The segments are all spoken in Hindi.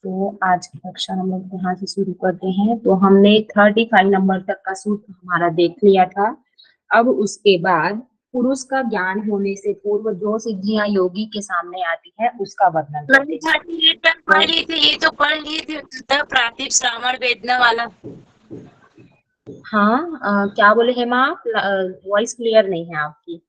तो आज की कक्षा हम लोग यहाँ से शुरू करते हैं। तो हमने 35 नंबर तक का सूत्र हमारा देख लिया था। अब उसके बाद पुरुष का ज्ञान होने से पूर्व जो सिद्धियां योगी के सामने आती है उसका वर्णन करते हैं। 38 तक पढ़ ली थी, ये तो पढ़ ली थी तब प्रातिभ श्रावण वेदना वाला। हाँ, क्या बोले हेमा, आप वॉइस क्लियर नहीं है आपकी।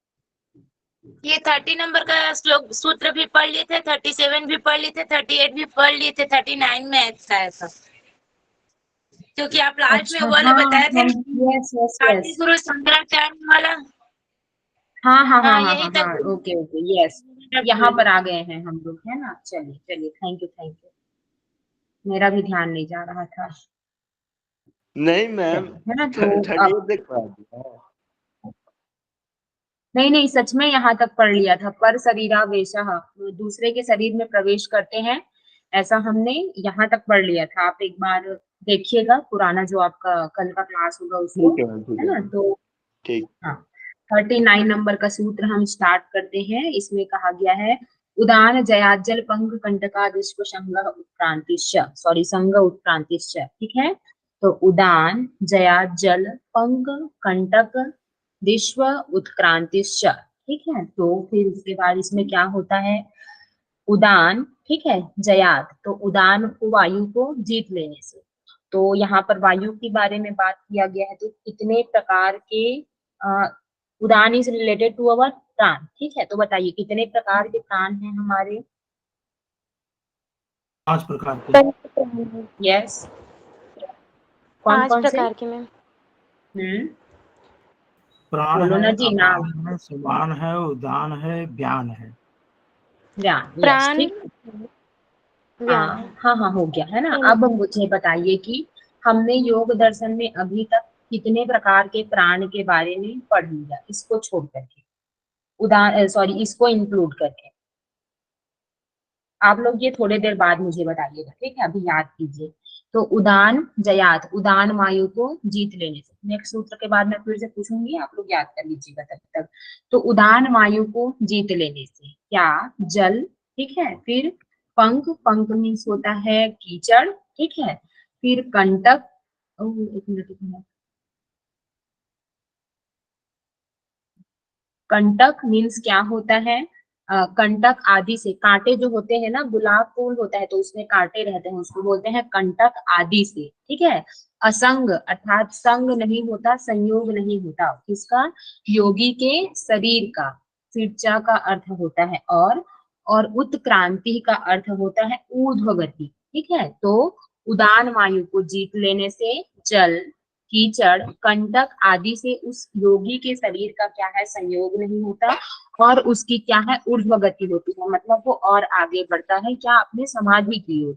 ये 30 नंबर का श्लोक सूत्र भी पढ़ लिए थे, 37 भी पढ़ लिए थे, 38 भी पढ़ लिए थे, 39 में ऐसा था क्योंकि आप लास्ट में अच्छा, वाला हाँ, बताए थे यस यस आदि यस, गुरु शंकराचार्य वाला। हाँ हाँ हाँ हाँ हाँ यही हाँ तक हाँ, ओके ओके, यस। यहाँ पर आ गए हैं हम लोग, है ना। चलिए चलिए, थैंक यू थैंक यू। मेरा भी ध्यान नहीं जा रहा था। नहीं मैम, चलिए, है ना। तो 38 अब तक पढ़ा दिया। नहीं नहीं, सच में यहाँ तक पढ़ लिया था। पर शरीरावेशः, दूसरे के शरीर में प्रवेश करते हैं, ऐसा हमने यहाँ तक पढ़ लिया था। आप एक बार देखिएगा पुराना जो आपका कल का क्लास होगा उसको, ठीक है मैम, ठीक है है ना। मैम, तो ठीक। हाँ, 39 नंबर का सूत्र हम स्टार्ट करते हैं। इसमें कहा गया है, उदान जयाज्जल पंग कंटका विश्व संग उत्क्रांतिश्च, सॉरी संग उत्क्रांतिश्च, ठीक है। तो उदान जयाज्जल पंग कंटक विश्व उत्क्रांतिश्च, ठीक है। तो फिर उसके बाद इसमें क्या होता है, उदान, ठीक है, जयात, तो उदान को वायु को जीत लेने से। तो यहाँ पर वायु के बारे में बात किया गया है। तो कितने प्रकार के उदान इज रिलेटेड टू अवर प्राण, ठीक है। तो बताइए कितने प्रकार के प्राण हैं हमारे। 5 प्रकार के। यस, कौन 5 कौन से। प्रकार के मैम। प्राण बोलो है, ना जी, नाम। अपान है, समान है, उदान है, ज्ञान है। ज्ञान, यस, प्राण, ठीक। व्यान है। हाँ हाँ, हो गया, है ना। अब मुझे बताइए कि हमने योग दर्शन में अभी तक कितने प्रकार के प्राण के बारे में पढ़ लिया, इसको छोड़ करके, उदाहरण सॉरी इसको इंक्लूड करके। आप लोग ये थोड़े देर बाद मुझे बताइएगा, ठीक है। अभी याद कीजिए। तो उदान जयात, उदान वायु को जीत लेने से। नेक्स्ट सूत्र के बाद मैं फिर से पूछूंगी, आप लोग याद कर लीजिएगा तब तक। तो उदान वायु को जीत लेने से क्या, जल, ठीक है। फिर पंख, पंख मीन्स होता है कीचड़, ठीक है। फिर कंटक, एक मिनट एक मिनट, कंटक मीन्स क्या होता है, कंटक आदि से, कांटे जो होते हैं ना, गुलाब फूल होता है तो उसमें कांटे रहते हैं, उसको बोलते हैं कंटक आदि से, ठीक है। असंग अर्थात संग नहीं होता, संयोग नहीं होता, किसका, योगी के शरीर का। फिर च का अर्थ होता है और उत्क्रांति का अर्थ होता है ऊर्ध्व गति, ठीक है। तो उदान वायु को जीत लेने से जल, कीचड़, कंटक आदि से उस योगी के शरीर का क्या है, संयोग नहीं होता, और उसकी क्या है, ऊर्ध्व गति होती है, मतलब वो और आगे बढ़ता है, क्या, अपने समाधि की ओर।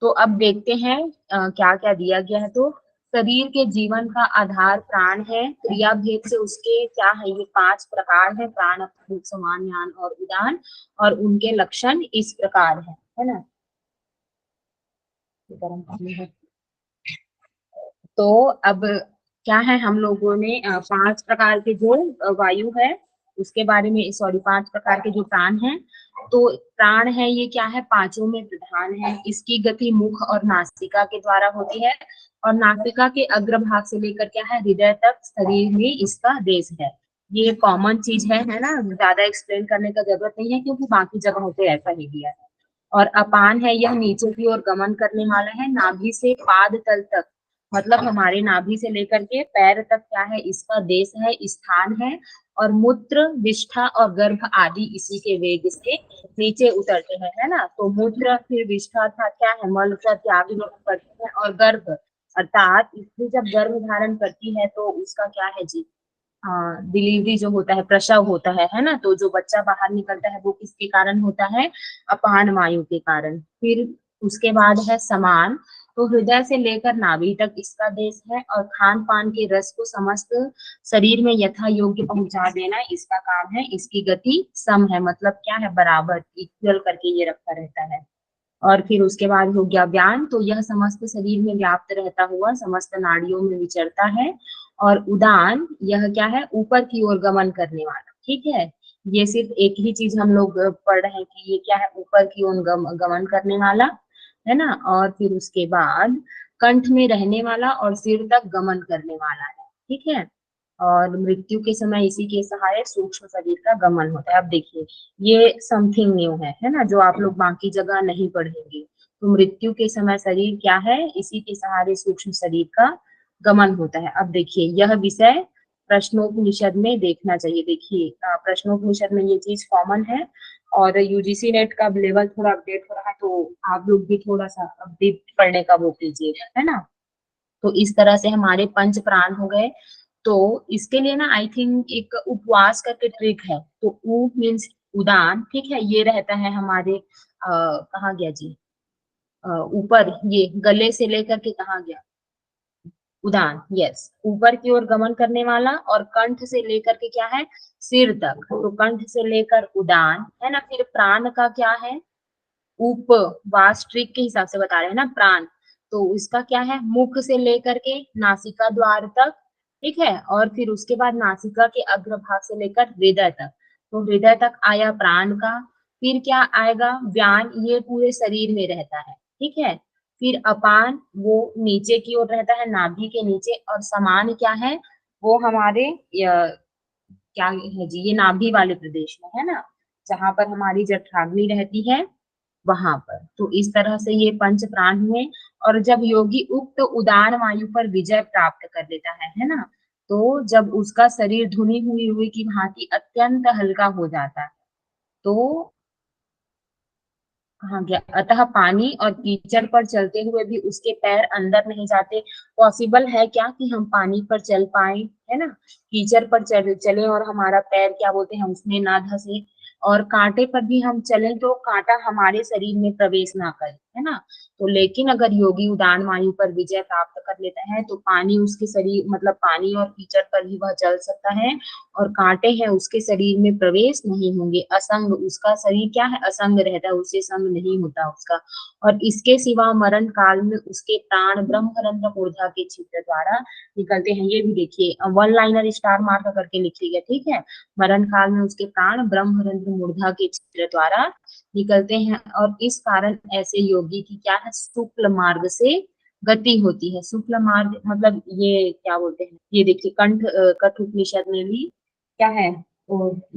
तो अब देखते हैं क्या क्या दिया गया है। तो शरीर के जीवन का आधार प्राण है, क्रिया भेद से उसके क्या है, ये 5 प्रकार है, प्राण, अपान, समान, ज्ञान और उदान, और उनके लक्षण इस प्रकार है ना। गर्म पानी है। तो अब क्या है, हम लोगों ने 5 प्रकार के जो वायु है उसके बारे में, सॉरी 5 प्रकार के जो प्राण हैं। तो प्राण है ये क्या है, पांचों में प्रधान है। इसकी गति मुख और नासिका के द्वारा होती है, और नासिका के अग्रभाग से लेकर क्या है, हृदय तक शरीर में इसका देश है। ये कॉमन चीज है ना, ज्यादा एक्सप्लेन करने का जरूरत नहीं है क्योंकि बाकी जगहों पे ऐसा ही दिया है। और अपान है, यह नीचे की ओर गमन करने वाला है, नाभि से पाद तल तक, मतलब हमारे नाभि से लेकर के पैर तक क्या है, इसका देश है, स्थान है। और मूत्र, विष्ठा और गर्भ आदि इसी के वेग से नीचे उतरते हैं, है ना। तो मूत्र, फिर विष्ठा अर्थात क्या है, मल का त्याग करते हैं, और गर्भ अर्थात स्त्री जब गर्भ धारण करती है तो उसका क्या है जी, डिलीवरी जो होता है, प्रसव होता है ना। तो जो बच्चा बाहर निकलता है वो किसके कारण होता है, अपान वायु के कारण। फिर उसके बाद है समान, तो हृदय से लेकर नाभि तक इसका देश है, और खान पान के रस को समस्त शरीर में यथा योग्य पहुंचा देना इसका काम है। इसकी गति सम है, मतलब क्या है, बराबर, इक्वल करके ये रखा रहता है। और फिर उसके बाद हो गया व्यान, तो यह समस्त शरीर में व्याप्त रहता हुआ समस्त नाड़ियों में विचरता है। और उदान, यह क्या है, ऊपर की ओर गमन करने वाला, ठीक है। ये सिर्फ एक ही चीज हम लोग पढ़ रहे हैं कि ये क्या है, ऊपर की ओर गमन करने वाला। है ना। और फिर उसके बाद कंठ में रहने वाला और सिर तक गमन करने वाला है, ठीक है। और मृत्यु के समय इसी के सहारे सूक्ष्म शरीर का गमन होता है। अब देखिए ये समथिंग न्यू है ना, जो आप लोग बाकी जगह नहीं पढ़ेंगे। तो मृत्यु के समय शरीर क्या है, इसी के सहारे सूक्ष्म शरीर का गमन होता है। अब देखिए यह विषय प्रश्नोपनिषद में देखना चाहिए। देखिए प्रश्नोपनिषद में ये चीज कॉमन है, और यूजीसी नेट का लेवल थोड़ा अपडेट हो रहा है, तो आप लोग भी थोड़ा सा अपडेट पढ़ने का वो कीजिएगा, है ना। तो इस तरह से हमारे पंच प्राण हो गए। तो इसके लिए ना आई थिंक एक उपवास करके ट्रिक है। तो ऊ मीन्स उदान, ठीक है, ये रहता है हमारे कहाँ गया जी, ऊपर ये गले से लेकर के कहाँ गया, उदान, यस, ऊपर की ओर गमन करने वाला, और कंठ से लेकर के क्या है, सिर तक। तो कंठ से लेकर उदान, है ना। फिर प्राण का क्या है, उपवास ट्रिक के हिसाब से बता रहे हैं ना प्राण। तो इसका क्या है, मुख से लेकर के नासिका द्वार तक, ठीक है। और फिर उसके बाद नासिका के अग्रभाग से लेकर हृदय तक। तो हृदय तक आया प्राण का। फिर क्या आएगा, व्यान, ये पूरे शरीर में रहता है, ठीक है। फिर अपान, वो नीचे की ओर रहता है, नाभि के नीचे। और समान क्या है, वो हमारे क्या है जी, ये नाभि वाले प्रदेश में है ना, जहां पर हमारी जठराग्नि रहती है वहां पर। तो इस तरह से ये पंच प्राण हुए। और जब योगी उक्त उदान वायु पर विजय प्राप्त कर लेता है ना, तो जब उसका शरीर धुनी हुई रुई की भांति अत्यंत हल्का हो जाता है, तो हाँ गया, अतः पानी और कीचड़ पर चलते हुए भी उसके पैर अंदर नहीं जाते। पॉसिबल है क्या कि हम पानी पर चल पाए, है ना, कीचड़ पर चले और हमारा पैर क्या बोलते हैं उसमें ना धंसे, और कांटे पर भी हम चलें तो कांटा हमारे शरीर में प्रवेश ना करे, है ना। तो लेकिन अगर योगी उदान वायु पर विजय प्राप्त कर लेता है तो पानी उसके शरीर, मतलब पानी और कीचड़ पर भी वह चल सकता है, और कांटे हैं उसके शरीर में प्रवेश नहीं होंगे। असंग, उसका शरीर क्या है, असंग रहता है, उससे संग नहीं होता उसका। और इसके सिवा मरण काल में उसके प्राण ब्रह्मरंध्र मूर्धा के छिद्र द्वारा निकलते हैं। ये भी देखिए वन लाइनर स्टार मार्क करके लिखिएगा, ठीक है। मरण काल में उसके प्राण ब्रह्मरंध्र मूर्धा के छिद्र द्वारा निकलते हैं। और इस कारण ऐसे योगी की क्या है, शुक्ल मार्ग से गति होती है। शुक्ल मार्ग मतलब ये क्या बोलते हैं, ये देखिए कंठ कठोपनिषद में भी क्या है,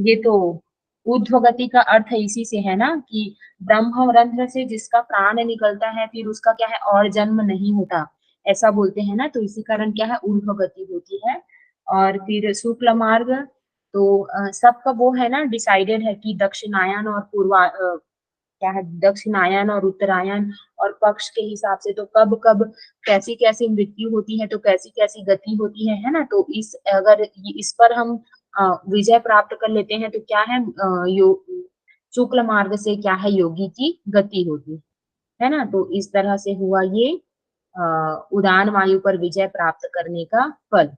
ये तो ऊर्ध्व गति का अर्थ इसी से है ना, कि ब्रह्म रंध्र से जिसका प्राण निकलता है फिर उसका क्या है, और जन्म नहीं होता, ऐसा बोलते हैं ना। तो इसी कारण क्या है, ऊर्ध्व गति होती है। और फिर शुक्ल मार्ग, तो सबका वो है ना, डिसाइडेड है कि दक्षिणायन और क्या है, दक्षिणायन और उत्तरायण और पक्ष के हिसाब से, तो कब कब कैसी कैसी मृत्यु होती है, तो कैसी कैसी गति होती है ना। तो इस अगर इस पर हम विजय प्राप्त कर लेते हैं तो क्या है, शुक्ल मार्ग से क्या है, योगी की गति होती है ना। तो इस तरह से हुआ ये उदान वायु पर विजय प्राप्त करने का फल।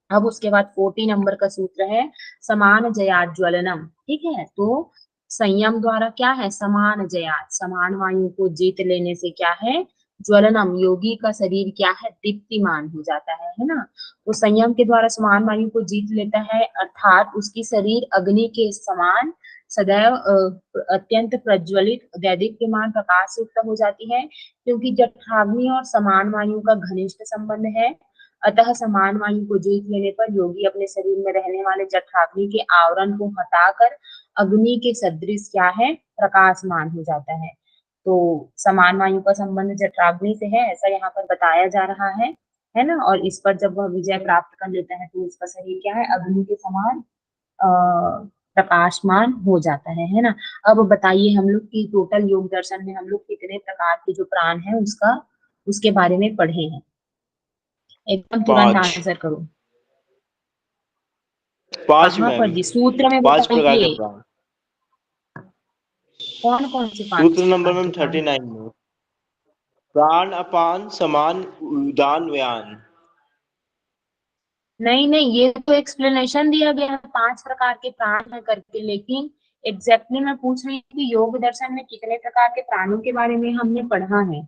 अब उसके बाद 40 नंबर का सूत्र है समान जयाज्वलनम, ठीक है। तो संयम द्वारा क्या है, समान जयात, समान वायु को जीत लेने से क्या है, ज्वलनम, योगी का शरीर क्या है, दीप्तिमान हो जाता है ना। तो संयम के द्वारा समान वायु को जीत लेता है, अर्थात उसकी शरीर अग्नि के समान सदैव अत्यंत प्रज्वलित दैदीप्यमान प्रकाश से युक्त हो जाती है, क्योंकि जठराग्नि और समान वायु का घनिष्ठ संबंध है। अतः समान वायु को जीत लेने पर योगी अपने शरीर में रहने वाले जठराग्नि के आवरण को हटाकर अग्नि के सदृश क्या है, प्रकाशमान हो जाता है। तो समान वायु का संबंध जठराग्नि से है, ऐसा यहाँ पर बताया जा रहा है ना। और इस पर जब वह विजय प्राप्त कर लेता है तो उसका शरीर क्या है, अग्नि के समान प्रकाशमान हो जाता है ना। अब बताइए हम लोग की टोटल योग दर्शन में हम लोग कितने प्रकार के जो प्राण है उसका उसके बारे में पढ़े हैं, एकदम तुरंत 5 आंसर करो। 5 कहाँ पर मैम, जी, सूत्र में 5 प्रकार के बताइए प्राण। कौन कौन से सूत्र पांच नंबर प्रकार मैम के प्राण। 39 में प्राण अपान समान उदान व्यान। नहीं नहीं, ये तो एक्सप्लेनेशन दिया गया है 5 प्रकार के प्राण है करके, लेकिन एग्जैक्टली मैं पूछ रही हूँ कि योग दर्शन में कितने प्रकार के प्राणों के बारे में हमने पढ़ा है।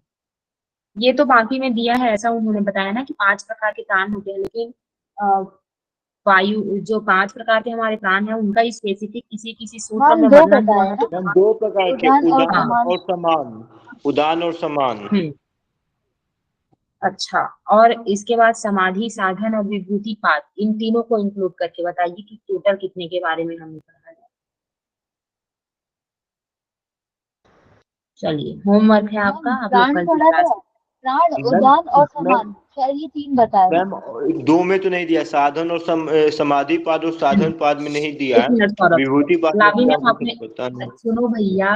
ये तो बाकी में दिया है, ऐसा उन्होंने बताया ना कि 5 प्रकार के प्राण होते हैं, लेकिन वायु जो 5 प्रकार के हमारे प्राण है उनका स्पेसिफिक किसी किसी सूत्र मैम में दो वर्णन हुआ बताए है। ना, तो मैम 2 प्रकार के उदान और उदान समान। और समान। उदान और समान। अच्छा, और इसके बाद समाधि, साधन और विभूति पाद, इन तीनों को इंक्लूड करके बताइए कि टोटल कितने के बारे में हमने पढ़ा है। चलिए, होमवर्क है आपका, आप लोग प्राण कल की पढ़ा क्लास। था, प्राण, मैम उदान और मैम समान, शायद ये 3 बताए। मैम 2 में तो नहीं दिया, साधन और समाधि पाद और साधन पाद में नहीं दिया एक है। मिनट सौरभ, विभूति पाद में लावी दिया मैम वो आपने, तो पता नहीं। सुनो भैया,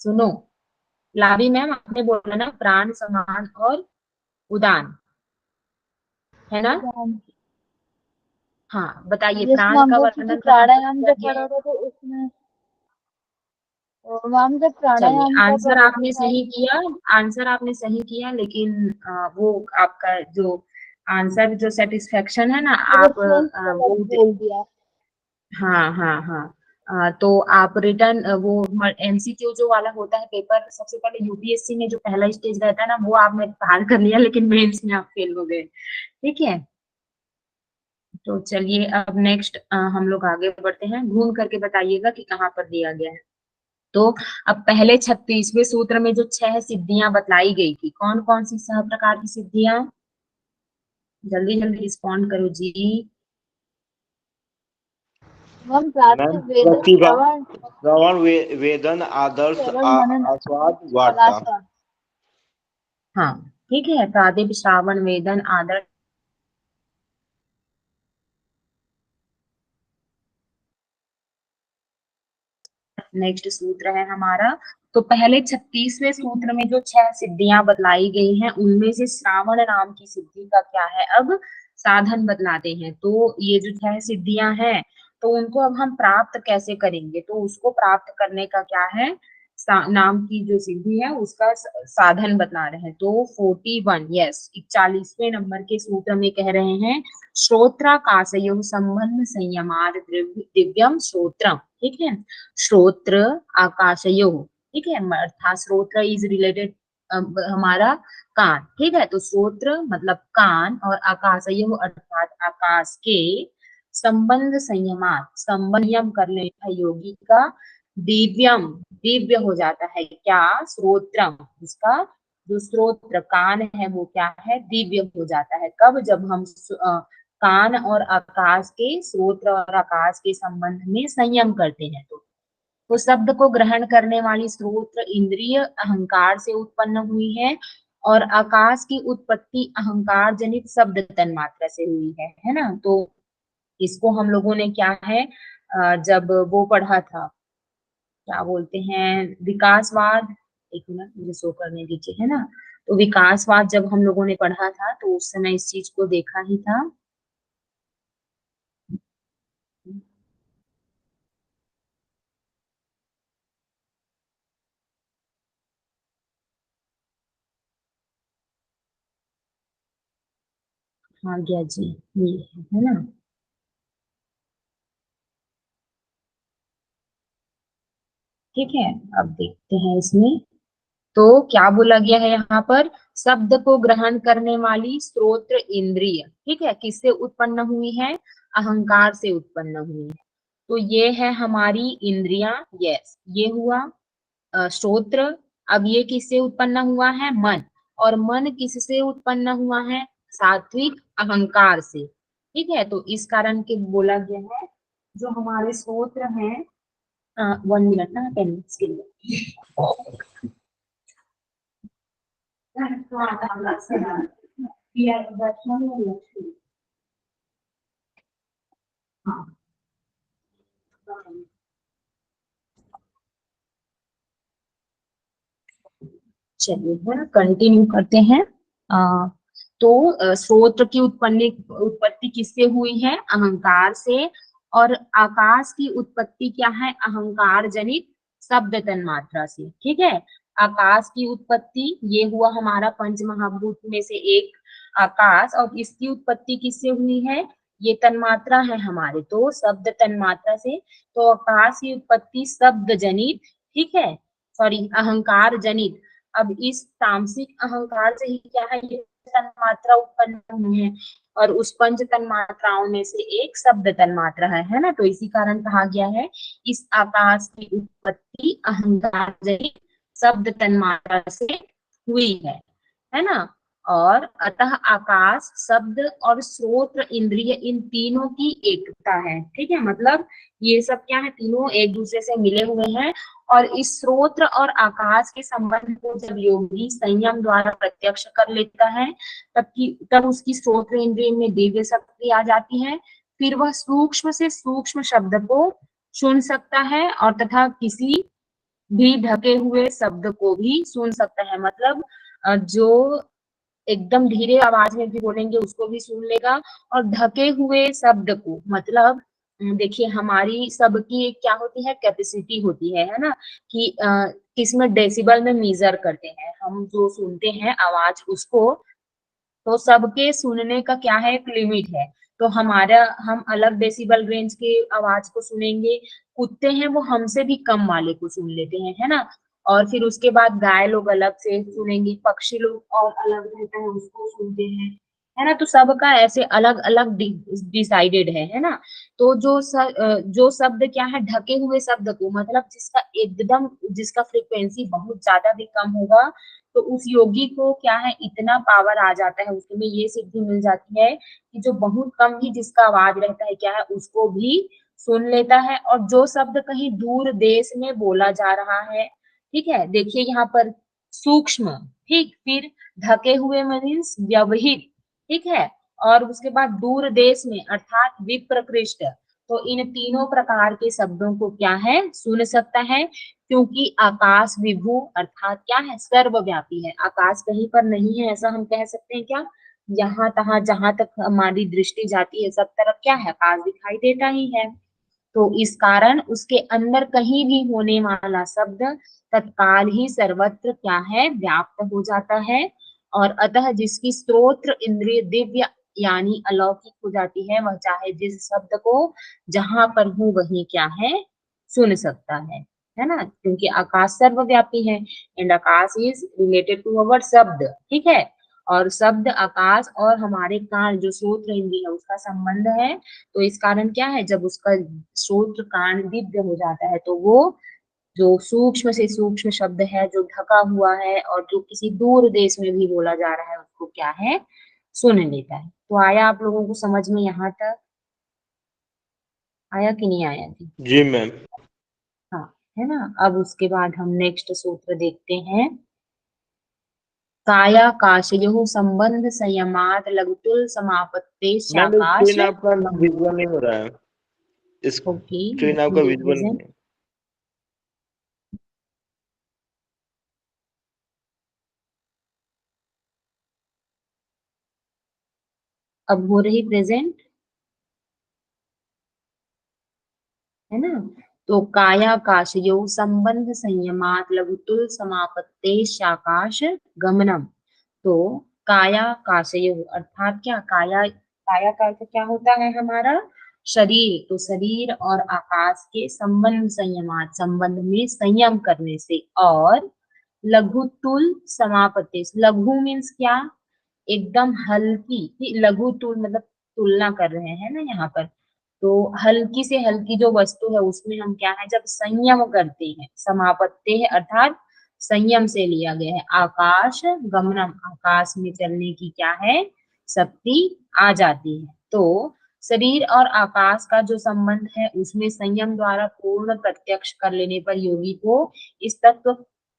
सुनो, लावी मैम आपने बोला ना प्राण, समान और उदान, है ना? उदान, हाँ, बताइए यस प्राण मैम, का वो क्योंकि वर्णन कहाँ पर प्राणायाम किया जब गया पढ़ा है? था तो उसमें मैम जब चलिए, प्राणायाम का आंसर पढ़ा था आपने शायद। सही किया, आंसर आपने सही किया, लेकिन वो आपका जो आंसर जो सेटिस्फेक्शन है ना, आप रेफरेंस गलत वो बोल दिया। हाँ हाँ हाँ, तो आप रिटर्न वो एमसीक्यू जो वाला होता है पेपर, सबसे पहले यूपीएससी में जो पहला स्टेज रहता है ना, वो आपने पार कर लिया, लेकिन मेंस में आप फेल हो गए। ठीक है, तो चलिए अब नेक्स्ट हम लोग आगे बढ़ते हैं। ढूंढ करके बताइएगा कि कहाँ पर दिया गया है। तो अब पहले 36वें सूत्र में जो 6 सिद्धियां बतलाई गई थी, कौन कौन सी 6 प्रकार की सिद्धियां? जल्दी जल्दी रिस्पॉन्ड करो जी। मैम प्रातः मैम वेद, प्रतिभा, श्रवण, श्रवण, वेदन, आदर्श, श्रवण मनन, आस्वाद, वार्ता। पलासा। हाँ, ठीक है, प्रादिप, श्रावण, वेदन, आदर। नेक्स्ट सूत्र है हमारा, तो पहले 36वें सूत्र में जो 6 सिद्धियां बतलाई गई हैं, उनमें से श्रावण नाम की सिद्धि का क्या है, अब साधन बतलाते हैं। तो ये जो 6 सिद्धियां हैं, तो उनको अब हम प्राप्त कैसे करेंगे, तो उसको प्राप्त करने का क्या है, नाम की जो सिद्धि है उसका साधन बता रहे हैं। तो 41, यस, 41वें नंबर के सूत्र में कह रहे हैं, श्रोत्राकाशयो संबंध संयमार दिव्यम श्रोत्रम। ठीक है, श्रोत्र आकाशयो, ठीक है, अर्थात श्रोत्र इज रिलेटेड हमारा कान। ठीक है, तो श्रोत्र मतलब कान, और आकाशयो अर्थात आकाश के, संबंध संयमात, संयम कर लेता है योगी का, दिव्यम, दिव्य हो जाता है क्या, श्रोत्रम, उसका जो श्रोत्र कान है वो क्या है, दिव्य हो जाता है। कब? जब हम कान और आकाश के, श्रोत्र और आकाश के संबंध में संयम करते हैं। तो शब्द को ग्रहण करने वाली श्रोत्र इंद्रिय अहंकार से उत्पन्न हुई है, और आकाश की उत्पत्ति अहंकार जनित शब्द तन्मात्रा से हुई है ना? तो इसको हम लोगों ने क्या है, जब वो पढ़ा था, क्या बोलते हैं, विकासवाद, एक मिनट मुझे शो करने दीजिए, है ना? तो विकासवाद जब हम लोगों ने पढ़ा था, तो उस समय इस चीज को देखा ही था। हाँ गया जी, ये है ना? ठीक है, अब देखते हैं इसमें, तो क्या बोला गया है यहाँ पर, शब्द को ग्रहण करने वाली श्रोत्र इंद्रिय, ठीक है, किससे उत्पन्न हुई है, अहंकार से उत्पन्न हुई है। तो ये है हमारी इंद्रियां, यस, ये हुआ श्रोत्र। अब ये किससे उत्पन्न हुआ है, मन, और मन किससे उत्पन्न हुआ है, सात्विक अहंकार से। ठीक है, तो इस कारण के बोला गया है, जो हमारे श्रोत्र हैं, 1 मिनट ना, 10 मिनट्स के लिए। हाँ, चलिए है ना, कंटिन्यू करते हैं। तो स्रोत की उत्पत्ति किससे हुई है, अहंकार से, और आकाश की उत्पत्ति क्या है, अहंकार जनित शब्द तन्मात्रा से। ठीक है, आकाश की उत्पत्ति ये हुआ हमारा पंच महाभूत में से एक आकाश, और इसकी उत्पत्ति किससे हुई है, ये तन्मात्रा है हमारे, तो शब्द तन्मात्रा से। तो आकाश की उत्पत्ति शब्द जनित, ठीक है, सॉरी, अहंकार जनित। अब इस तामसिक अहंकार से ही क्या है, ये तन्मात्रा उत्पन्न हुई है, और उस पंच तन्मात्राओं में से एक शब्द तन्मात्रा है ना? तो इसी कारण कहा गया है, इस आकाश की उत्पत्ति अहंकार जनित शब्द तन्मात्रा से हुई है ना। और अतः आकाश, शब्द और श्रोत्र इंद्रिय इन तीनों की एकता है। ठीक है, मतलब ये सब क्या है, तीनों एक दूसरे से मिले हुए हैं। और इस श्रोत्र और आकाश के संबंध को जब योगी संयम द्वारा प्रत्यक्ष कर लेता है, तब उसकी श्रोत्र इंद्रिय में दिव्य शक्ति आ जाती है। फिर वह सूक्ष्म से सूक्ष्म शब्द को सुन सकता है और तथा किसी भी ढके हुए शब्द को भी सुन सकता है। मतलब जो एकदम धीरे आवाज में भी बोलेंगे उसको भी सुन लेगा, और ढके हुए शब्द को, मतलब देखिए हमारी सबकी एक क्या होती है, कैपेसिटी होती है ना, कि किसमें डेसिबल में मेजर करते हैं हम जो सुनते हैं आवाज उसको। तो सबके सुनने का क्या है, एक लिमिट है। तो हम अलग डेसिबल रेंज के आवाज को सुनेंगे, कुत्ते हैं वो हमसे भी कम वाले को सुन लेते हैं, है ना। और फिर उसके बाद गाय लोग अलग से सुनेंगे, पक्षी लोग और अलग रहता है उसको सुनते हैं, है ना। तो सबका ऐसे अलग अलग डिसाइडेड है ना। तो जो शब्द क्या है, ढके हुए शब्द को, मतलब जिसका फ्रीक्वेंसी बहुत ज्यादा भी कम होगा, तो उस योगी को क्या है, इतना पावर आ जाता है, उसमें ये सिद्धि मिल जाती है कि जो बहुत कम भी जिसका आवाज रहता है क्या है, उसको भी सुन लेता है। और जो शब्द कहीं दूर देश में बोला जा रहा है, ठीक है, देखिए यहाँ पर सूक्ष्म, ठीक, फिर ढके हुए मीन्स व्यवहित, ठीक है, और उसके बाद दूर देश में अर्थात विप्रकृष्ट। तो इन तीनों प्रकार के शब्दों को क्या है, सुन सकता है, क्योंकि आकाश विभु अर्थात क्या है, सर्वव्यापी है। आकाश कहीं पर नहीं है ऐसा हम कह सकते हैं क्या, यहाँ तहाँ जहां तक हमारी दृष्टि जाती है सब तरफ क्या है, आकाश दिखाई देता ही है। तो इस कारण उसके अंदर कहीं भी होने वाला शब्द तत्काल ही सर्वत्र क्या है, व्याप्त हो जाता है। और अतः जिसकी स्तोत्र इंद्रिय दिव्य यानी अलौकिक हो जाती है, वह चाहे जिस शब्द को जहां पर हो वहीं क्या है, सुन सकता है ना, क्योंकि आकाश सर्वव्यापी है। And akash is related to our shabd, ठीक है। और शब्द, आकाश और हमारे कान जो श्रोत्र इंद्रिय है उसका संबंध है। तो इस कारण क्या है, जब उसका श्रोत्र कान दिव्य हो जाता है, तो वो जो सूक्ष्म से सूक्ष्म शब्द है जो ढका हुआ है और जो किसी दूर देश में भी बोला जा रहा है उसको क्या है, सुन लेता है। तो आया आप लोगों को समझ में, यहाँ तक आया कि नहीं आया थी? जी मैम। हाँ, है ना। अब उसके बाद हम नेक्स्ट सूत्र देखते हैं। काया काशयोः संबंध संयमात लघुतुल समापत्ते मैम शाकाश। स्क्रीन आपका विजुअल नहीं हो रहा है, ओके, स्क्रीन आपका विजुअल नहीं है। अब हो रही प्रेजेंट, है ना। तो काया काशयो संबंध संयमात लघुतुल समापत्ते शाकाश गमनम। तो काया काशयो अर्थात क्या, काया का अर्थ क्या होता है हमारा, शरीर। तो शरीर और आकाश के संबंध संयमात, संबंध में संयम करने से, और लघुतुल समापत्ति, लघु मीन्स क्या, एकदम हल्की, लघु तुल मतलब तुलना कर रहे हैं ना यहाँ पर। तो हल्की से हल्की जो वस्तु है उसमें हम क्या है, जब संयम करते हैं, समापत्ति है अर्थात संयम से लिया गया है। आकाश गमनम, आकाश में चलने की क्या है, शक्ति आ जाती है। तो शरीर और आकाश का जो संबंध है उसमें संयम द्वारा पूर्ण प्रत्यक्ष कर लेने पर योगी को इस तत्व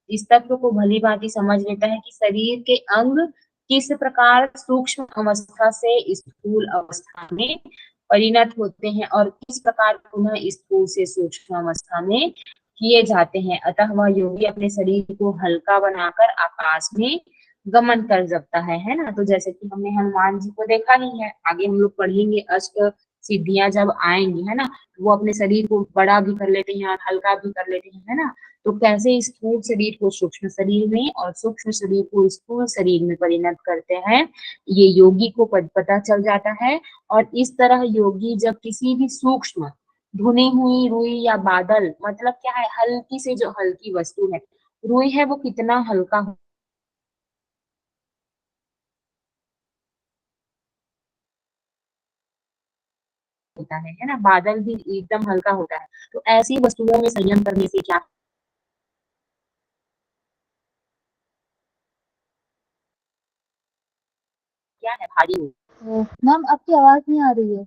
इस तत्व को भली भांति समझ लेता है कि शरीर के अंग किस प्रकार सूक्ष्म अवस्था से स्थूल अवस्था में परिणत होते हैं और किस प्रकार पुनः स्थूल से सूक्ष्म अवस्था में किए जाते हैं। अतः वह योगी अपने शरीर को हल्का बनाकर आकाश में गमन कर सकता है ना। तो जैसे कि हमने हनुमान जी को देखा ही है, आगे हम लोग पढ़ेंगे अष्ट सिद्धियां जब आएंगी, है ना, वो अपने शरीर को बड़ा भी कर लेते हैं और हल्का भी कर लेते हैं, है ना। तो कैसे स्थूल शरीर को सूक्ष्म शरीर में और सूक्ष्म शरीर को स्थूल शरीर में परिणत करते हैं, ये योगी को पता चल जाता है। और इस तरह योगी जब किसी भी सूक्ष्म धुनी हुई रुई या बादल, मतलब क्या है, हल्की से जो हल्की वस्तु है, रुई है वो कितना हल्का होता है ना, बादल भी एकदम हल्का होता है। तो ऐसी वस्तुओं में संयम करने से क्या क्या है, भारी हो। मैम आपकी आवाज नहीं आ रही है।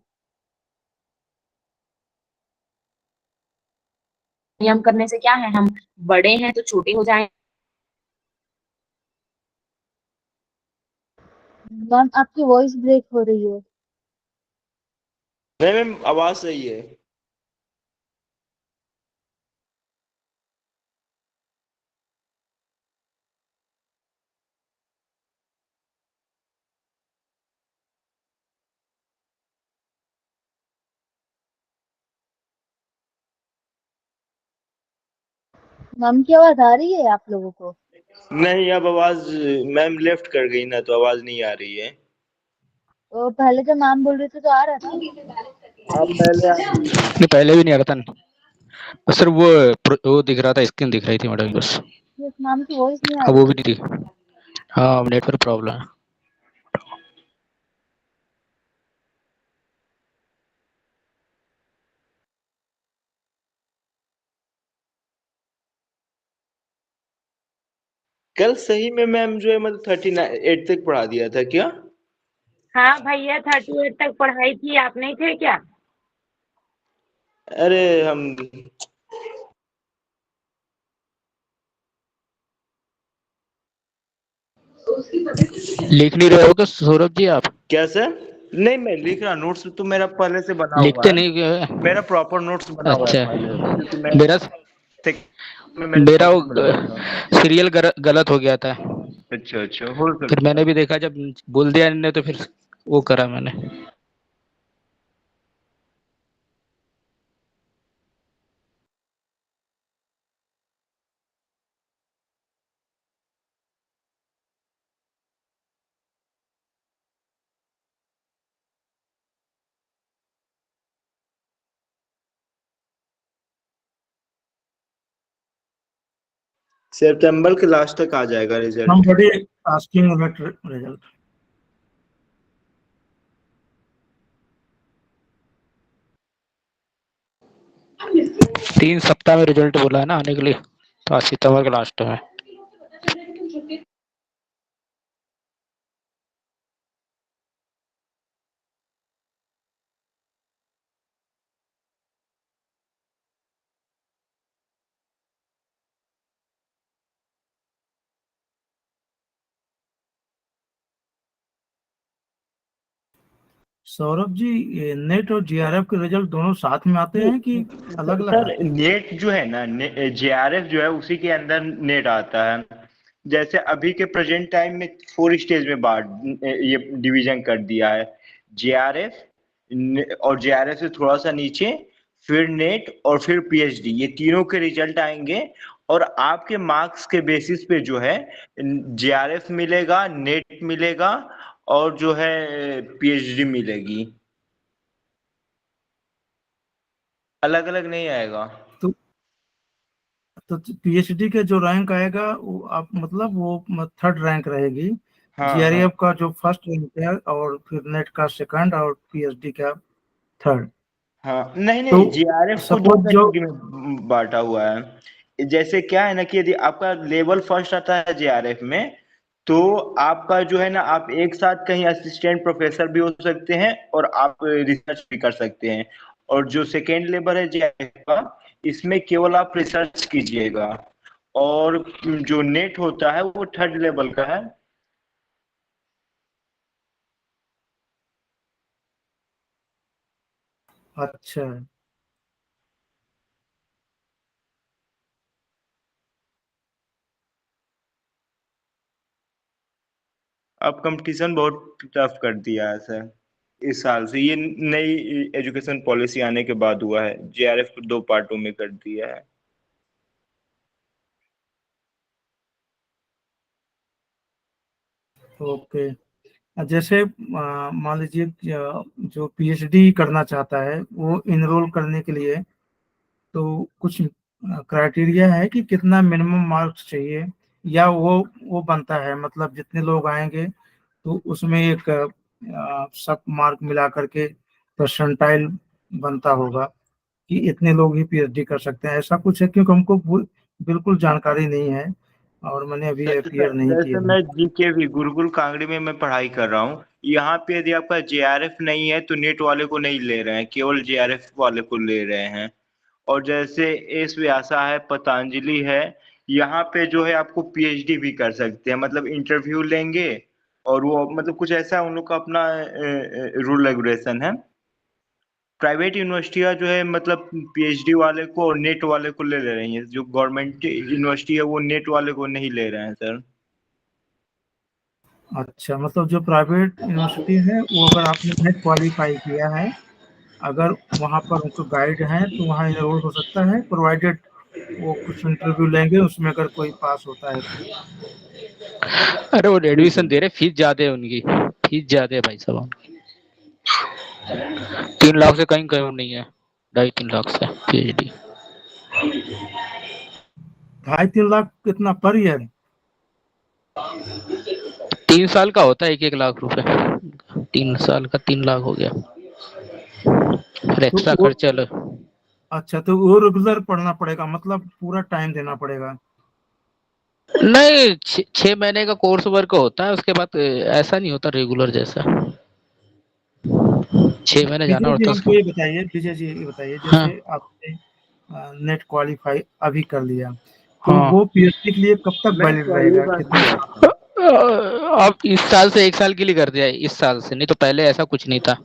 नियम करने से क्या है, हम बड़े हैं तो छोटे हो जाएं। मैम आपकी वॉइस ब्रेक हो रही है। नहीं मैम, आवाज सही है। मैम की आवाज आ रही है आप लोगों को? नहीं, अब आवाज मैम लेफ्ट कर गई ना, तो आवाज नहीं आ रही है। तो पहले जब मैम बोल रहे थे तो आ रहा था। अब पहले आप नहीं, पहले भी नहीं आ रहा था। सिर्फ वो दिख रहा था, स्क्रीन दिख रही थी मैडम बस। यस, मैम की वॉइस नहीं आ अब रही वो भी थी। नहीं थी। हाँ, नेटवर्क प्रॉब्लम है। कल सही में मैम जो है मतलब 38 तक पढ़ा दिया था क्या? हाँ भैया 38 तक पढ़ाई थी, आप नहीं थे क्या? अरे हम लिख नहीं रहे हो क्या सौरभ जी आप? क्या सर? नहीं, मैं लिख रहा, नोट्स तो मेरा पहले से बना हुआ लिखते है। नहीं क्या? मेरा प्रॉपर नोट्स बना हुआ है अच्छा, पहले से, क्योंकि मैं मेरा मैंने मेरा वो नोट्स बनाया था। सीरियल गलत हो गया था। अच्छा अच्छा, हो फिर सकता मैंने है। भी देखा, जब बोल दिया इन्होंने तो फिर वो करा मैंने। सितंबर के लास्ट तक आ जाएगा result. Somebody asking about result. तीन सप्ताह में रिजल्ट बोला है ना आने के लिए, तो आज सितंबर के लास्ट में। सौरभ जी, ये नेट और जीआरएफ के रिजल्ट दोनों साथ में आते हैं कि अलग अलग सर आते हैं? नेट जो है ना, जेआरएफ जो है उसी के अंदर नेट आता है। जैसे अभी के प्रेजेंट टाइम में 4 स्टेज में बांट ये डिवीजन कर दिया है। जेआरएफ और जेआरएफ से थोड़ा सा नीचे फिर नेट और फिर पीएचडी, ये तीनों के रिजल्ट आएंगे। और आपके मार्क्स के बेसिस पे जो है जेआरएफ मिलेगा, नेट मिलेगा और जो है पीएचडी मिलेगी। अलग अलग नहीं आएगा। तो पीएचडी के जो रैंक आएगा वो आप मतलब वो थर्ड रैंक रहेगी। हाँ हाँ जीआरएफ का जो फर्स्ट रैंक है और फिर नेट का सेकंड और पीएचडी का थर्ड। हाँ, नहीं तो नहीं, जीआरएफ को दो सपोज जो कैटेगरी में बांटा हुआ है। जैसे क्या है ना कि यदि आपका लेवल फर्स्ट आता है जेआरएफ में, तो आपका जो है ना, आप एक साथ कहीं असिस्टेंट प्रोफेसर भी हो सकते हैं और आप रिसर्च भी कर सकते हैं। और जो सेकेंड लेवल है जेआरएफ का, इसमें केवल आप रिसर्च कीजिएगा। और जो नेट होता है वो थर्ड लेवल का है। अच्छा, अब कंपटीशन बहुत टफ कर दिया है सर। इस साल से ये नई एजुकेशन पॉलिसी आने के बाद हुआ है, जेआरएफ को 2 पार्टों में कर दिया है। ओके। जैसे मान लीजिए जो पीएचडी करना चाहता है वो इनरोल करने के लिए तो कुछ क्राइटेरिया है कि कितना मिनिमम मार्क्स चाहिए, या वो बनता है मतलब जितने लोग आएंगे तो उसमें एक सब मार्क मिला करके परसेंटाइल बनता होगा कि इतने लोग ही पीएचडी कर सकते हैं, ऐसा कुछ है? क्योंकि हमको बिल्कुल जानकारी नहीं है और मैंने अभी जैसे अपीयर नहीं जैसे किया मैं है। जीके भी गुरुकुल कांगड़ी में मैं पढ़ाई कर रहा हूँ। यहाँ पे यदि आपका जेआरएफ नहीं है तो नेट वाले को नहीं ले रहे हैं, केवल जेआरएफ वाले को ले रहे हैं। और जैसे एस व्यासा है, पतंजलि है, यहाँ पे जो है आपको पीएचडी भी कर सकते हैं, मतलब इंटरव्यू लेंगे और वो मतलब कुछ ऐसा उन लोग का अपना रूल रेगुलेशन है। प्राइवेट यूनिवर्सिटियां जो है मतलब पीएचडी वाले को और नेट वाले को ले रही हैं, जो गवर्नमेंट यूनिवर्सिटी है वो नेट वाले को नहीं ले रहे हैं सर। अच्छा, मतलब जो प्राइवेट यूनिवर्सिटी है वो अगर आपने नेट क्वालिफाई किया है, अगर वहाँ पर उनको गाइड है तो वहाँ इनरोल हो सकता है, प्रोवाइडेड वो कुछ इंटरव्यू लेंगे, उसमें अगर कोई पास होता है तो। अरे वो एडमिशन दे रहे, फीस ज्यादा है उनकी, फीस ज्यादा है भाई साहब उनकी। 3 लाख से कहीं कहीं नहीं है, 2.5-3 लाख से पीएचडी। 2.5-3 लाख कितना पर ईयर? 3 साल का होता है 1-1 लाख रुपए, 3 साल का 3 लाख हो गया, फिर तो एक्स्ट्रा वो, खर्चा अलग। अच्छा, तो वो रेगुलर पढ़ना पड़ेगा, मतलब पूरा टाइम देना पड़ेगा? नहीं, 6 महीने का कोर्स वर्क होता है, उसके बाद ऐसा नहीं होता रेगुलर जैसा, 6 महीने जाना विजय जी होता है हमको उसको। ये बताइए, विजय जी ये बताइए, हाँ जैसे आपने नेट क्वालिफाई अभी कर लिया, तो हाँ। वो पीएचडी के लिए कब तक मैं वैलिड पहली रहेगा, बार कितने किया। साल तक? अब इस साल से 1 साल के लिए कर दिया है, इस साल से, नहीं तो पहले ऐसा कुछ नहीं था,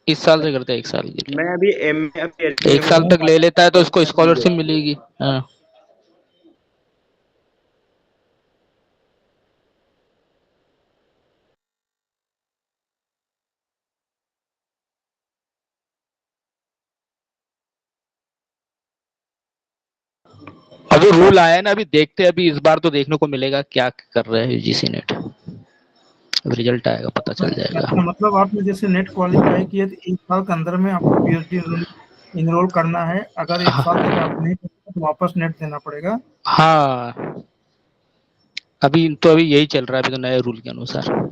इस साल से करते हैं 1 साल के लिए। मैं अभी एमए तो में 1 साल हूँ। तक ले लेता है तो उसको स्कॉलरशिप मिलेगी। हाँ। अभी रूल आया है ना, अभी देखते हैं, अभी इस बार तो देखने को मिलेगा क्या कर रहे हैं यूजीसी नेट, अब रिजल्ट आएगा पता चल जाएगा। अच्छा, मतलब आपने जैसे नेट क्वालिफाई किया तो 1 साल के अंदर में आपको पीएचडी इनरोल करना है, अगर 1 साल तक आप नहीं करते तो वापस नेट देना पड़ेगा। हाँ, अभी यही चल रहा है, अभी तो नए रूल के अनुसार।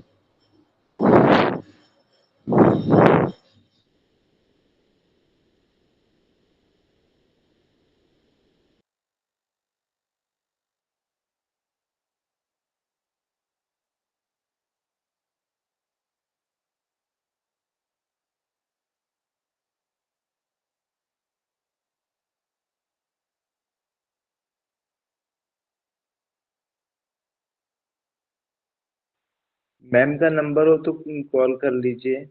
मैम का नंबर हो तो कॉल कर लीजिए।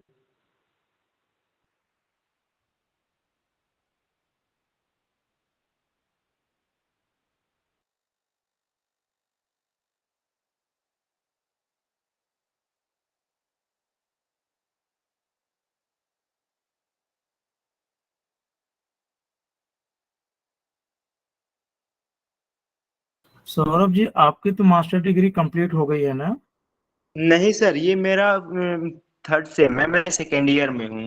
सौरभ जी, आपकी तो मास्टर डिग्री कंप्लीट हो गई है ना? नहीं सर, ये मेरा थर्ड सेम है, मैं सेकेंड ईयर में हूँ।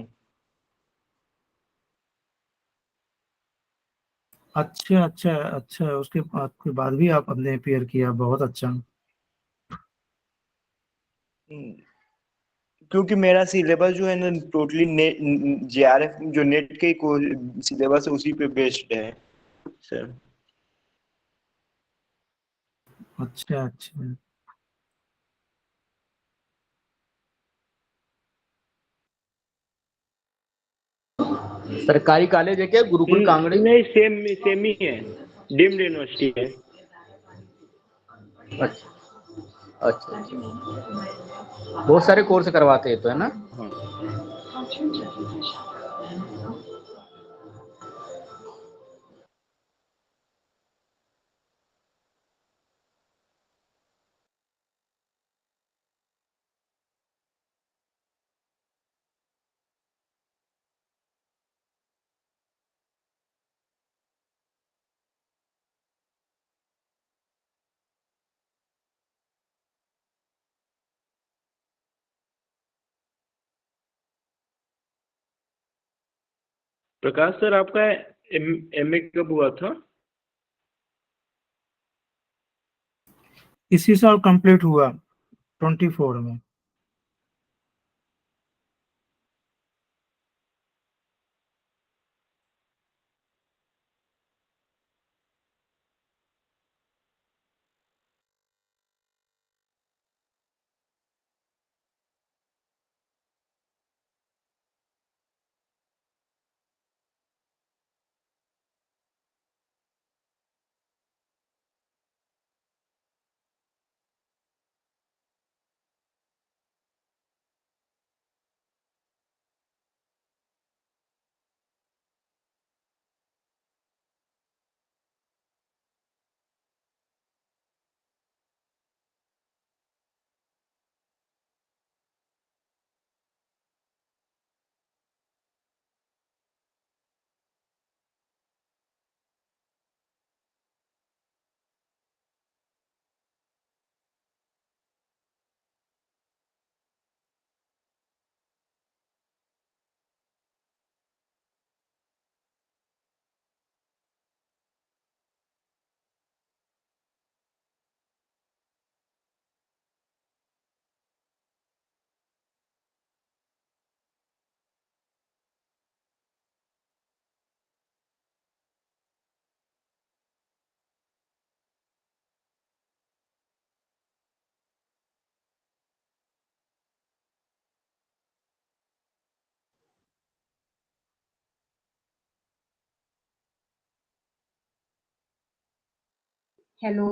अच्छा अच्छा अच्छा, उसके बाद भी आपने अपियर किया, बहुत अच्छा। क्योंकि मेरा सिलेबस जो है ना टोटली नेट, जेआरएफ जो नेट के सिलेबस है उसी पे बेस्ड है सर। अच्छा अच्छा। सरकारी कॉलेज है क्या, गुरुकुल कांगड़ी? नहीं, सेम सेम ही है, डीम्ड यूनिवर्सिटी है। अच्छा अच्छा अच्छा। बहुत सारे कोर्स करवाते हैं तो, है ना? हाँ। प्रकाश सर, आपका एमए कब हुआ था? इसी साल कंप्लीट हुआ, 24 में। Hello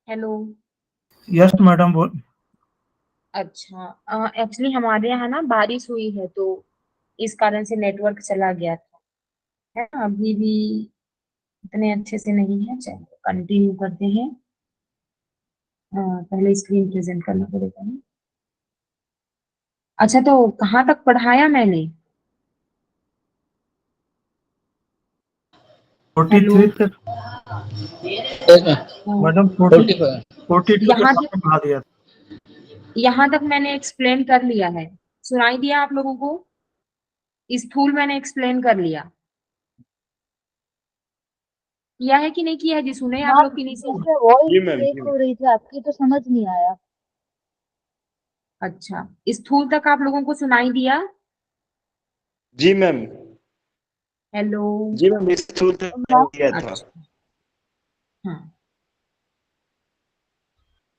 hello. यस मैडम बोल। अच्छा, एक्चुअली हमारे यहाँ ना बारिश हुई है, तो इस कारण से नेटवर्क चला गया था, है ना। अभी भी इतने अच्छे से नहीं है, चलो कंटिन्यू करते हैं। पहले स्क्रीन प्रेजेंट करना पड़ेगा ना। अच्छा, तो कहाँ तक पढ़ाया मैंने? 43 हेलो। तक हाँ, मैडम, 42 तक यहाँ तक आपने पढ़ा दिया। यहाँ तक मैंने एक्सप्लेन कर लिया है। सुनाई दिया आप लोगों को? स्थूल मैंने एक्सप्लेन कर लिया। किया है कि नहीं किया है? जी सुने आप मैम लोग की नहीं सुने? जैसे वॉइस जी मैम, ब्रेक जी मैम। हो रही थी आपकी, तो समझ नहीं आया। अच्छा, स्थूल तक आप लोगों को सुनाई दिया? जी मैम। हेलो। जी मैम, इस थ्रू तक मैम किया था। अच्छा। हाँ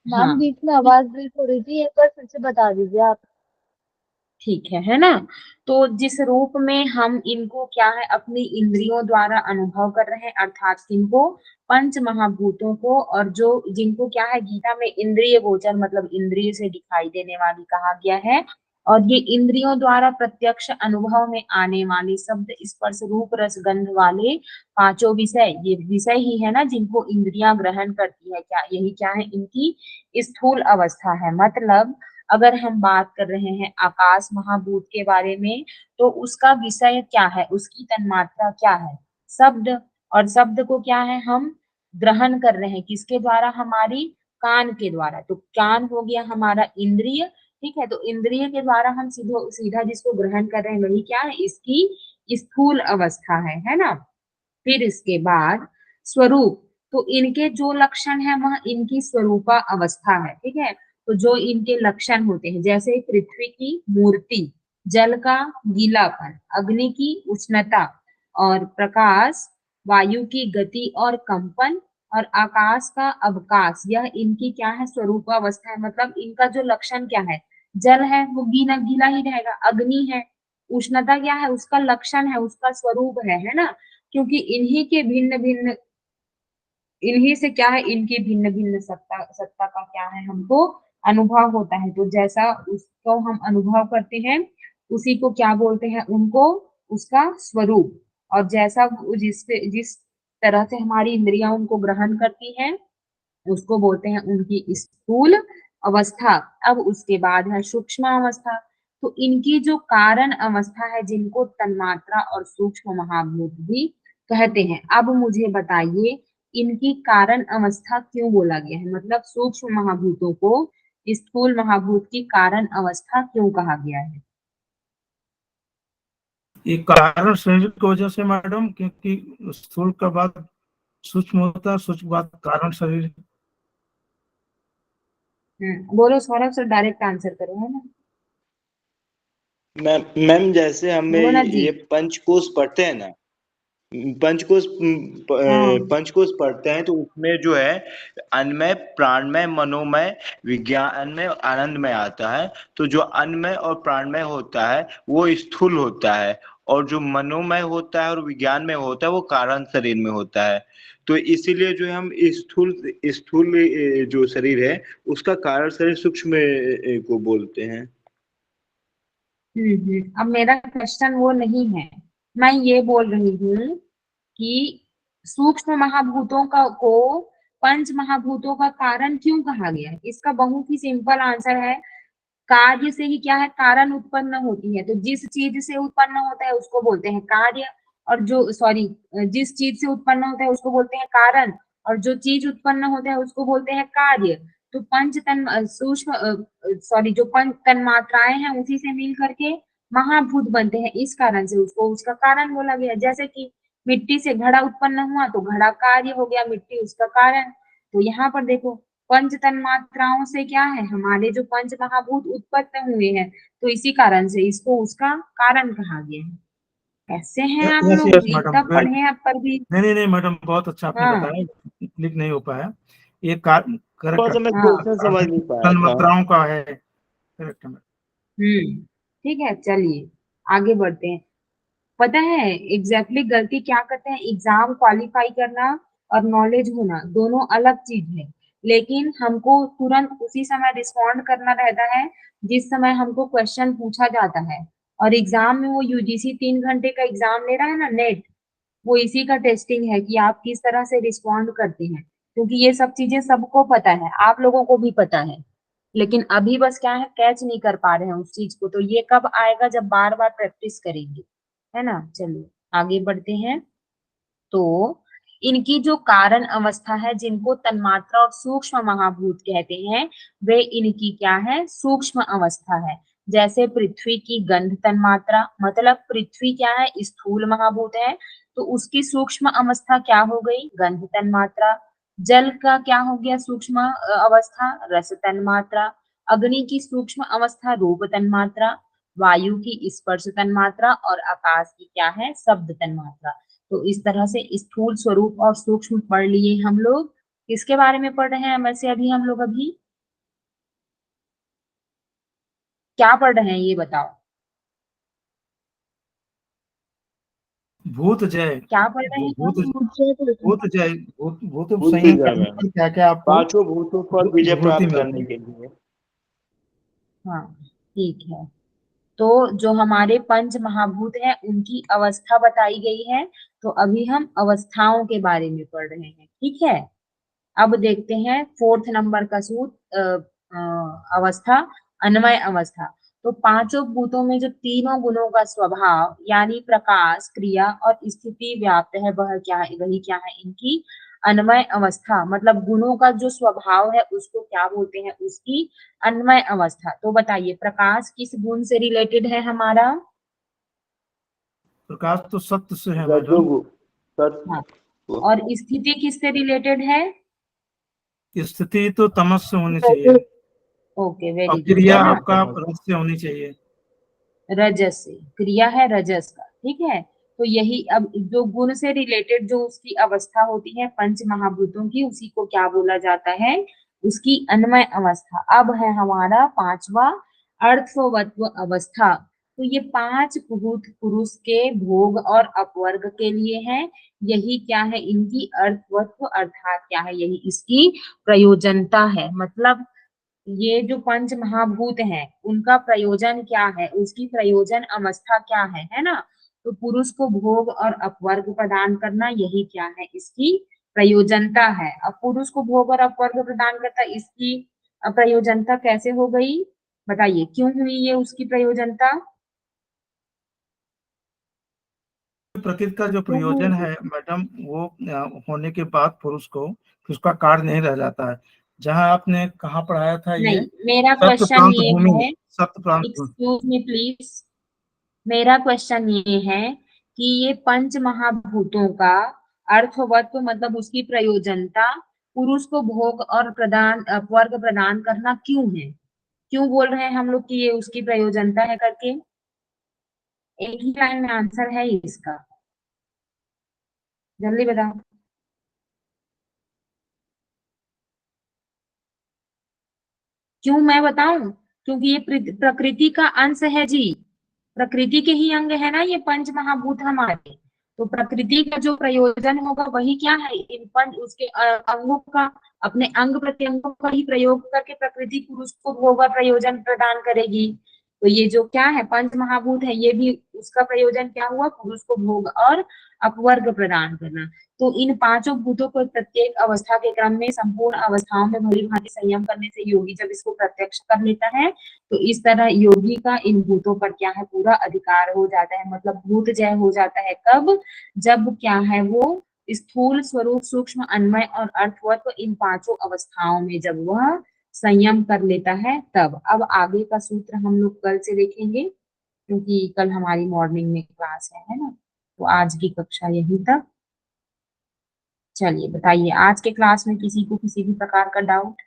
मैम हाँ, बीच में आवाज ब्रेक हो रही थी, एक बार फिर से बता दीजिए आप। ठीक है ना। तो जिस रूप में हम इनको क्या है अपनी इंद्रियों द्वारा अनुभव कर रहे हैं, अर्थात किनको, पंच महाभूतों को, और जो जिनको क्या है गीता में इंद्रिय गोचर मतलब इंद्रिय से दिखाई देने वाली कहा गया है, और ये इंद्रियों द्वारा प्रत्यक्ष अनुभव में आने वाले शब्द स्पर्श रूप रस गंध वाले पांचों विषय, ये विषय ही है ना जिनको इंद्रियां ग्रहण करती है, क्या यही क्या है इनकी स्थूल अवस्था है। मतलब अगर हम बात कर रहे हैं आकाश महाभूत के बारे में, तो उसका विषय क्या है, उसकी तन्मात्रा क्या है, शब्द। और शब्द को क्या है हम ग्रहण कर रहे हैं किसके द्वारा, हमारी कान के द्वारा। तो कान हो गया हमारा इंद्रिय, ठीक है। तो इंद्रिय के द्वारा हम सीधो सीधा जिसको ग्रहण कर रहे हैं वही क्या है, इसकी स्थूल अवस्था है ना। फिर इसके बाद स्वरूप, तो इनके जो लक्षण है वह इनकी स्वरूपा अवस्था है, ठीक है। तो जो इनके लक्षण होते हैं, जैसे पृथ्वी की मूर्ति, जल का गीलापन, अग्नि की उष्णता और प्रकाश, वायु की गति और कंपन, और आकाश का अवकाश, यह इनकी क्या है स्वरूप अवस्था है। मतलब इनका जो लक्षण क्या है, जल है वो गीला गीला ही रहेगा, अग्नि है, उष्णता क्या है उसका लक्षण है, उसका स्वरूप है ना। क्योंकि इन्हीं से क्या है इनकी भिन्न भिन्न सत्ता सत्ता का क्या है हमको अनुभव होता है। तो जैसा उसको हम अनुभव करते हैं उसी को क्या बोलते हैं, उनको उसका स्वरूप। और जैसा जिस तरह से हमारी इंद्रियां उनको ग्रहण करती हैं उसको बोलते हैं उनकी स्थूल अवस्था। अब उसके बाद है सूक्ष्म अवस्था। तो इनकी जो कारण अवस्था है जिनको तन्मात्रा और सूक्ष्म महाभूत भी कहते हैं। अब मुझे बताइए इनकी कारण अवस्था क्यों बोला गया है, मतलब सूक्ष्म महाभूतों को स्थूल महाभूत की कारण अवस्था क्यों कहा गया है? ये कारण शरीर की वजह से मैडम, क्योंकि स्थूल का बाद सूक्ष्म होता है, सूक्ष्म बाद कारण शरीर। बोलो सौरभ सर, डायरेक्ट आंसर करो, है ना। मैम मैम, जैसे हमें बोलो ना जी। ये पंचकोश पढ़ते हैं ना, पंचकोश हाँ। पंचकोश पढ़ते हैं तो उसमें जो है अन्नमय, प्राणमय, मनोमय, विज्ञानमय और आनंदमय आता है। तो जो अन्नमय और प्राणमय होता है वो स्थूल होता है, और जो मनोमय होता है और विज्ञानमय होता है वो कारण शरीर में होता है। तो इसीलिए जो है हम स्थूल स्थूल जो शरीर है उसका कारण शरीर सूक्ष्म को बोलते हैं। अब मेरा क्वेश्चन वो नहीं है, मैं ये बोल रही हूँ कि सूक्ष्म महाभूतों का को पंच महाभूतों का कारण क्यों कहा गया है। इसका बहुत ही सिंपल आंसर है, कार्य से ही क्या है कारण उत्पन्न होती है। तो जिस चीज से उत्पन्न होता है उसको बोलते हैं कार्य, और जो सॉरी जिस चीज से उत्पन्न होता है उसको बोलते हैं कारण, और जो चीज उत्पन्न होता है उसको बोलते हैं कार्य। तो पंच तन सूक्ष्म सॉरी जो पंच तन्मात्राएं हैं उसी से मिल करके महाभूत बनते हैं, इस कारण से उसको उसका कारण बोला गया। जैसे कि मिट्टी से घड़ा उत्पन्न हुआ तो घड़ा कार्य हो गया, मिट्टी उसका कारण। तो यहाँ पर देखो पंच तन्मात्राओं से क्या है हमारे जो पंच महाभूत उत्पन्न हुए हैं, तो इसी कारण से इसको उसका कारण कहा गया है। कैसे हैं आप यस लोग, यस मैडम, इतना पढ़े हैं आप पर भी। नहीं नहीं नहीं मैडम, बहुत अच्छा आपने हाँ बताया, क्लिक नहीं हो पाया। ये थोड़ा करेक्ट सा मैं हाँ। क्वेश्चन समझ नहीं पाया था। तन्मात्राओं का है, करेक्ट। ठीक है, चलिए आगे बढ़ते हैं। पता है एग्जैक्टली गलती क्या करते हैं, एग्जाम क्वालिफाई करना और नॉलेज होना दोनों अलग चीज है, लेकिन हमको तुरंत उसी समय रिस्पॉन्ड करना रहता है जिस समय हमको क्वेश्चन पूछा जाता है। और एग्जाम में वो यूजीसी 3 घंटे का एग्जाम ले रहा है ना, नेट, वो इसी का टेस्टिंग है कि आप किस तरह से रिस्पॉन्ड करते हैं, क्योंकि ये सब चीजें सबको पता है, आप लोगों को भी पता है, लेकिन अभी बस क्या है, कैच नहीं कर पा रहे हैं उस चीज को। तो ये कब आएगा, जब बार बार प्रैक्टिस करेंगे, है ना। चलिए आगे बढ़ते हैं। तो इनकी जो कारण अवस्था है, जिनको तन्मात्रा और सूक्ष्म महाभूत कहते हैं, वे इनकी क्या है, सूक्ष्म अवस्था है। जैसे पृथ्वी की गंध तन्मात्रा, मतलब पृथ्वी क्या है, स्थूल महाभूत है, तो उसकी सूक्ष्म अवस्था क्या हो गई, गंध तन्मात्रा। जल का क्या हो गया सूक्ष्म अवस्था, रस तन्मात्रा। अग्नि की सूक्ष्म अवस्था रूप तन्मात्रा। वायु की स्पर्श तन्मात्रा, और आकाश की क्या है, शब्द तन्मात्रा। तो इस तरह से स्थूल स्वरूप और सूक्ष्म पढ़ लिए हम लोग। किसके बारे में पढ़ रहे हैं वैसे अभी हम लोग, अभी क्या पढ़ रहे हैं ये बताओ, भूत जय, क्या पढ़ रहे हैं भूत हम? भूत जय, भूत भूत संयम विजय करने में पर क्या क्या आपको पांचों भूतों पर विजय विभूति प्राप्त मिलती करने है। के लिए। हाँ ठीक है। तो जो हमारे पंच महाभूत हैं उनकी अवस्था बताई गई है, तो अभी हम अवस्थाओं के बारे में पढ़ रहे हैं, ठीक है। अब देखते हैं 4th नंबर का सूत्र, अवस्था, अन्वय अवस्था। तो पांचों भूतों में जो तीनों गुणों का स्वभाव, यानी प्रकाश, क्रिया और स्थिति व्याप्त है, वह क्या है, वही क्या है, इनकी अन्वय अवस्था। मतलब गुणों का जो स्वभाव है उसको क्या बोलते हैं, उसकी अन्वय अवस्था। तो बताइए प्रकाश किस गुण से रिलेटेड है हमारा? प्रकाश तो सत्य से है मैडम। रजोगुण हाँ। सत्व। और स्थिति किससे रिलेटेड है? स्थिति तो तमस से होनी चाहिए, ओके और वेरी गुड, क्रिया है ना। आपका रस से होनी चाहिए। रजस से, क्रिया है रजस का, ठीक है। तो यही अब जो गुण से रिलेटेड जो उसकी अवस्था होती है पंच महाभूतों की, उसी को क्या बोला जाता है, उसकी अन्वय अवस्था। अब है हमारा 5वां, अर्थवत्व अवस्था। तो ये 5 भूत पुरुष के भोग और अपवर्ग के लिए है। यही क्या है, इनकी अर्थवत्व, अर्थात क्या है, यही इसकी प्रयोजनता है। मतलब ये जो पंच महाभूत हैं उनका प्रयोजन क्या है, उसकी प्रयोजन अवस्था क्या है ना। तो पुरुष को भोग और अपवर्ग प्रदान करना, यही क्या है, इसकी प्रयोजनता है। अब पुरुष को भोग और अपवर्ग प्रदान करता, इसकी प्रयोजनता कैसे हो गई, बताइए क्यों हुई ये उसकी प्रयोजनता? प्रकृति का जो क्यों हुई? प्रयोजन है मैडम, वो होने के बाद पुरुष को फिर उसका कार्य नहीं रह जाता है। जहाँ आपने कहाँ पढ़ाया था ये, नहीं, मेरा सप्त क्वेश्चन प्रांत ये भूमि, है, सप्त प्रांत भूमि। एक्सक्यूज मी प्लीज, मेरा क्वेश्चन ये है कि ये पंच महाभूतों का अर्थवत्व, मतलब उसकी प्रयोजनता, पुरुष को भोग और प्रदान, वर्ग प्रदान करना क्यों है, क्यों बोल रहे हैं हम लोग कि ये उसकी प्रयोजनता है करके? एक ही लाइन में आंसर है इसका, जल्दी बताओ। क्यों मैं बताऊं? क्योंकि ये प्रकृति का अंश है जी, प्रकृति के ही अंग है ना ये पंच महाभूत हमारे। तो प्रकृति का जो प्रयोजन होगा वही क्या है, इन पंच उसके अंगों का, अपने अंग प्रत्यंगों का ही प्रयोग करके प्रकृति पुरुष को भोग और प्रयोजन प्रदान करेगी। तो ये जो क्या है पंच महाभूत है, ये भी उसका प्रयोजन क्या हुआ, पुरुष को भोग और अपवर्ग प्रदान करना। तो इन पांचों भूतों को प्रत्येक अवस्था के क्रम में संपूर्ण अवस्थाओं में भली भांति संयम करने से योगी जब इसको प्रत्यक्ष कर लेता है, तो इस तरह योगी का इन भूतों पर क्या है, पूरा अधिकार हो जाता है। मतलब भूत जय हो जाता है कब, जब क्या है वो स्थूल स्वरूप, सूक्ष्म, अन्वय और अर्थवत्व, इन पांचों अवस्थाओं में जब वह संयम कर लेता है तब। अब आगे का सूत्र हम लोग कल से देखेंगे, क्योंकि कल हमारी मॉर्निंग में क्लास है ना। तो आज की कक्षा यहीं तक। चलिए बताइए, आज के क्लास में किसी को किसी भी प्रकार का डाउट?